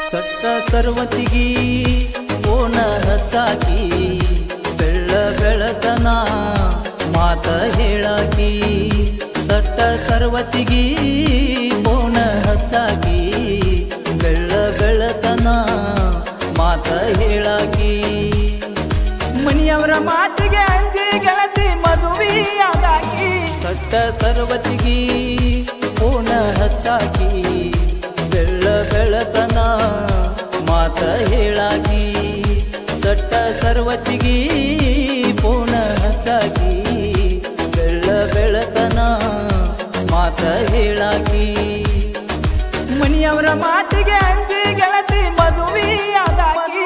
ಸಟ್ಟ ಸರ್ವತಿಗಿ ಓನ ಹಚ್ಚಾಕಿ ಬೆಳ್ಳ ಬೆಳತನ ಮಾತ ಹೇಳಾಕಿ ಸಟ್ಟ ಸರ್ವತಿಗಿ ಓನ ಹಚ್ಚಾಕಿ ಬೆಳ್ಳ ಬೆಳತನ ಮಾತ ಹೇಳಾಕಿ ಮನಿಯವರ ಮಾತಿಗೆ ಅಂಜಿ ಗೆಳತಿ ಮದುವೆಯಾದಾಕಿ ಸಟ್ಟ ಸರ್ವತಿಗಿ ಓನ ಹಚ್ಚಾಕಿ ಬೆಳ್ಳ ಬೆಳತನ ಮಾತ ಹೇಳಾಕಿ ಸಟ್ಟ ಸರ್ವತಿಗಿ ಪೋನ ಹಚ್ಚಾಕಿ ಬೆಳ್ಳ ಬೆಳತನ ಮಾತ ಹೇಳಾಕಿ ಮನಿಯವರ ಮಾತಿಗೆ ಅಂಜಿ ಗೆಳತಿ ಮದುವೆಯಾದಾಕಿ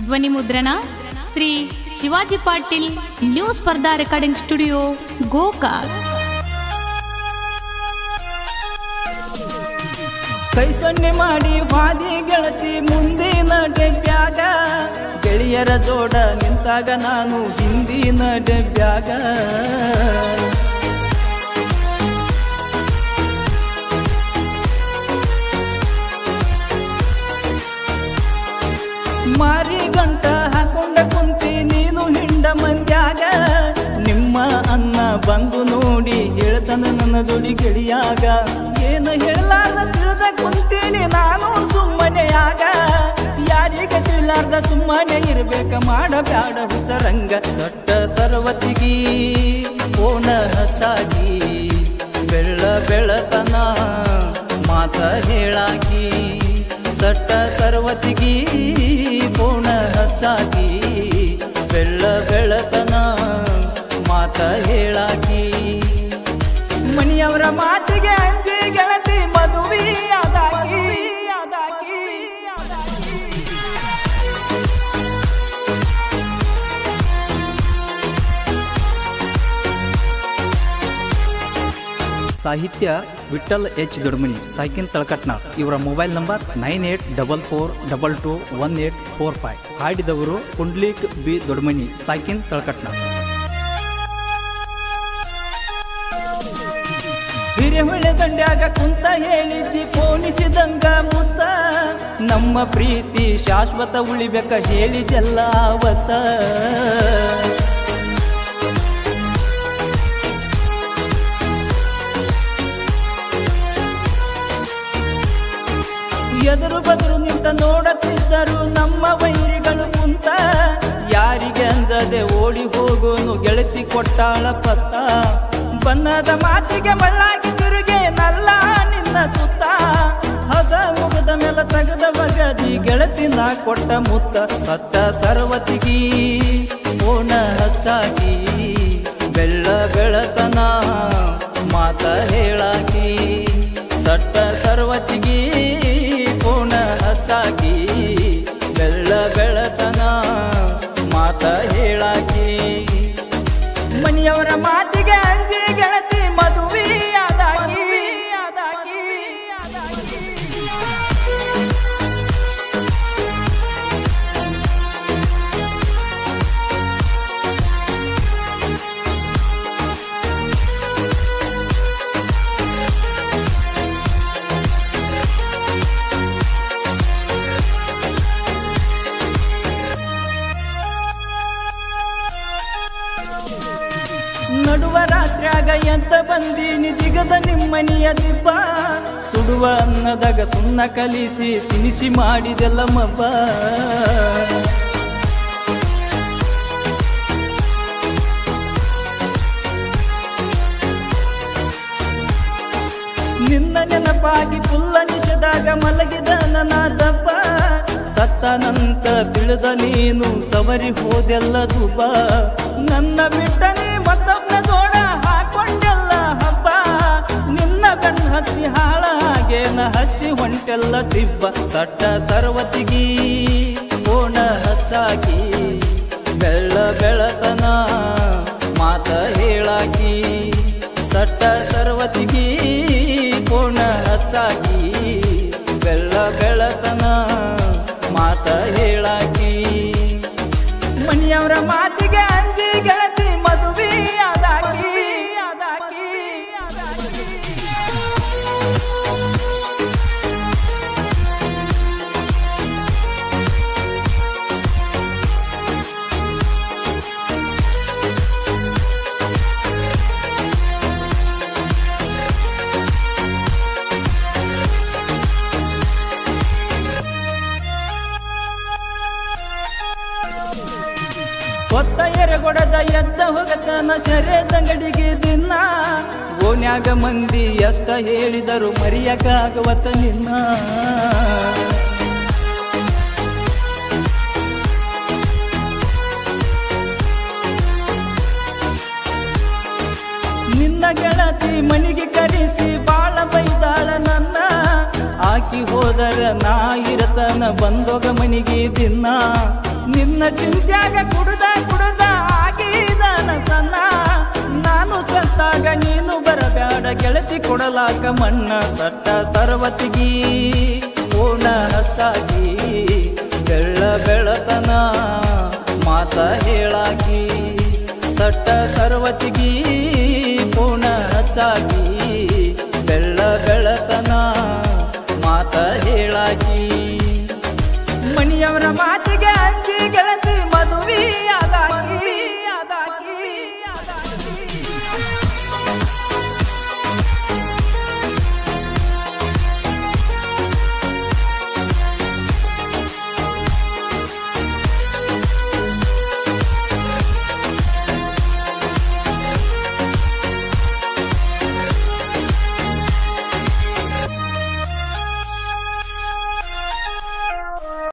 ಧ್ವನಿ ಮುದ್ರಣ ಶ್ರೀ ಶಿವಾಜಿ ಪಾಟೀಲ್ ನ್ಯೂ ಸ್ಪರ್ಧಾ ರೆಕಾರ್ಡಿಂಗ್ ಸ್ಟುಡಿಯೋ ಗೋಕಾಕ್. ಕೈ ಸೊನ್ನೆ ಮಾಡಿ ವಾದಿ ಗೆಳತಿ ಮುಂದಿನ ಡೆಬ್ಯಾಗ ಗೆಳೆಯರ ಜೋಡ ನಿಂತಾಗ ನಾನು ಹಿಂದಿನ ಡೆಬ್ಯಾಗ ಮಾರಿ ಗಂಟ ಹಾಕೊಂಡ ಕುಂತಿ ನೀನು ಹಿಂಡ ಮಂದ್ಯಾಗ ನಿಮ್ಮ ಅನ್ನ ಬಂದು ನೋಡಿ ಹೇಳ್ತನ ನನ್ನ ಜೋಡಿ ಗೆಳಿಯಾಗ ಏನು ಹೇಳಲಾರ್ದ ತಿಳಿದ ಕುಂತೀನಿ ನಾನು ಸುಮ್ಮನೆಯಾಗ ಯಾರಿಗೆ ತಿಳಿಲಾರ್ದ ಸುಮ್ಮನೆ ಇರ್ಬೇಕ ಮಾಡಬ್ಯಾಡ ಹುಚ್ಚರಂಗ ಸಟ್ಟ ಸರ್ವತಿಗಿ ಓನ ಹಚ್ಚಾಗಿ ಬೆಳ್ಳ ಬೆಳತನ ಮಾತ ಹೇಳಾಕಿ ಸಟ್ಟ ಸರ್ವತಿಗಿ ಪೋಣ ಹಚ್ಚಾಕಿ ಬೆಳ್ಳ ಬೆಳತನ ಮಾತ ಹೇಳಾಕಿ ಮನಿಯವರ ಮಾತಿಗೆ ಅಂಜಿ ಗೆಳತಿ ಮದುವೆಯಾದಾಕಿ ಸಾಹಿತ್ಯ ವಿಠಲ್ ಎಚ್ ದೊಡ್ಮನಿ ಸಾಕಿನ್ ತಳಕಟ್ನಾಳ್. ಇವರ ಮೊಬೈಲ್ ನಂಬರ್ 9844221845. ಹಾಡಿದವರು ಪುಂಡ್ಲಿಕ್ ಬಿ ದೊಡ್ಮನಿ ಸಾಕಿನ್ ತಳಕಟ್ನಾಳ್. ಹಿರೇಮಳೆ ದಂಡ್ಯಾಗ ಕುಂತ ಹೇಳಿದ್ದಿ ಪೋಣಿಸಿದಂಗ ಮುತ್ತ ನಮ್ಮ ಪ್ರೀತಿ ಶಾಶ್ವತ ಉಳಿಬೇಕ ಹೇಳಿದೆಲ್ಲ ಅವತ್ತ ಎದುರು ಬದುರು ನಿಂತ ನೋಡುತ್ತಿದ್ದರು ನಮ್ಮ ವೈರಿಗಳು ಕುಂತ ಯಾರಿಗೆ ಅಂಜದೆ ಓಡಿ ಹೋಗೋನು ಗೆಳತಿ ಕೊಟ್ಟಾಳ ಪತ್ತ ಬನ್ನದ ಮಾತಿಗೆ ಮಳ್ಳಾಗಿ ತಿರುಗೆ ನಲ್ಲ ನಿನ್ನ ಸುತ್ತ ಹದ ಮುಗದ ಮೇಲೆ ತಗದ ಬಗದಿ ಗೆಳತಿನ ಕೊಟ್ಟ ಮುತ್ತ ಸತ್ತ ಸರ್ವತಿಗಿ ಓನ ಹಚ್ಚಾಗಿ ಬೆಳ್ಳ ಬೆಳತನ ಮಾತ ಹೇಳಾಕಿ ಸಟ್ಟ ಸರ್ವತಿಗಿ ಪೋಣ ಹಚ್ಚಾಕಿ ಬೆಳ್ಳ ಬೆಳತನ ಮಾತ ಹೇಳಾಕಿ ಮನಿಯವರ ಮಾತಿಗೆ ಅಂಜಿ ಗೆಳತಿ ಮದುವೆಯಾದಾಕಿ ನಡುವ ರಾತ್ರ್ಯಾಗ ಎಂತ ಬಂದೀನಿ ಜಿಗದ ನಿಮ್ಮನಿಯ ದಿಬ್ಬ ಸುಡುವ ಅನ್ನದಾಗ ಸುಣ್ಣ ಕಲಿಸಿ ತಿನಿಸಿ ಮಾಡಿದೆಲ್ಲ ಮಬ್ಬ ನಿನ್ನ ನೆನಪಾಗಿ ಪುಲ್ಲ ನಿಷದಾಗ ಮಲಗಿದ ನನ್ನ ದಬ್ಬ ಸತ್ತನಂತ ತಿಳಿದ ನೀನು ಸವರಿ ಹೋದೆಲ್ಲ ದುಬ್ಬ ನನ್ನ ಬಿಟ್ಟ ನೀ ಮತ್ತೊಬ್ಬನ ಜೋಡ ಹಾಕೊಂಡೆಲ್ಲ ಹಬ್ಬ ನಿನ್ನ ಕಣ್ಣು ಹತ್ತಿ ಹಾಳಾಗೇನ ಹಚ್ಚಿ ಹೊಂಟೆಲ್ಲ ದಿಬ್ಬ ಸಟ್ಟ ಸರ್ವತಿಗಿ ಓಣ ಹಚ್ಚಾಕಿ ಬೆಳ್ಳ ಬೆಳತನ ಮಾತ ಹೇಳಾಕಿ ಸಟ್ಟ ಸರ್ವತಿಗಿ ಪೂರ್ಣ ಹಚ್ಚಾಕಿ ಬೆಳ್ಳ ಬೆಳತನ ಎದ್ದ ಹೋಗತನ ಶರೇದಂಗಡಿಗೆ ದಿನ ಓನ್ಯಾಗ ಮಂದಿ ಎಷ್ಟ ಹೇಳಿದರು ಮರಿಯಕ್ಕಾಗವತ್ತ ನಿನ್ನ ನಿನ್ನ ಗೆಳತಿ ಮನಿಗೆ ಕರೆಸಿ ಬಾಳ ಬೈದಾಳ ನನ್ನ ಆಕಿ ಹೋದರ ನಾ ಇರತನ ಬಂದೋಗ ಮನಿಗೆ ದಿನ ನಿನ್ನ ಚಿಂತ್ಯಾಗ ಕುಡ್ದ ಆಗಿದಾನ ಸಣ್ಣ ನಾನು ಸತ್ತಾಗ ನೀನು ಬರಬ್ಯಾಡ ಗೆಳತಿ ಕೊಡಲಾಕ ಮಣ್ಣ ಸಟ್ಟ ಸರ್ವತಿಗಿ ಪೂರ್ಣ ಹಚ್ಚಾಗಿ ಬೆಳತನ ಮಾತ ಹೇಳಾಗಿ ಸಟ್ಟ ಸರ್ವತಿಗಿ ಪೂರ್ಣ ಹಚ್ಚಾಗಿ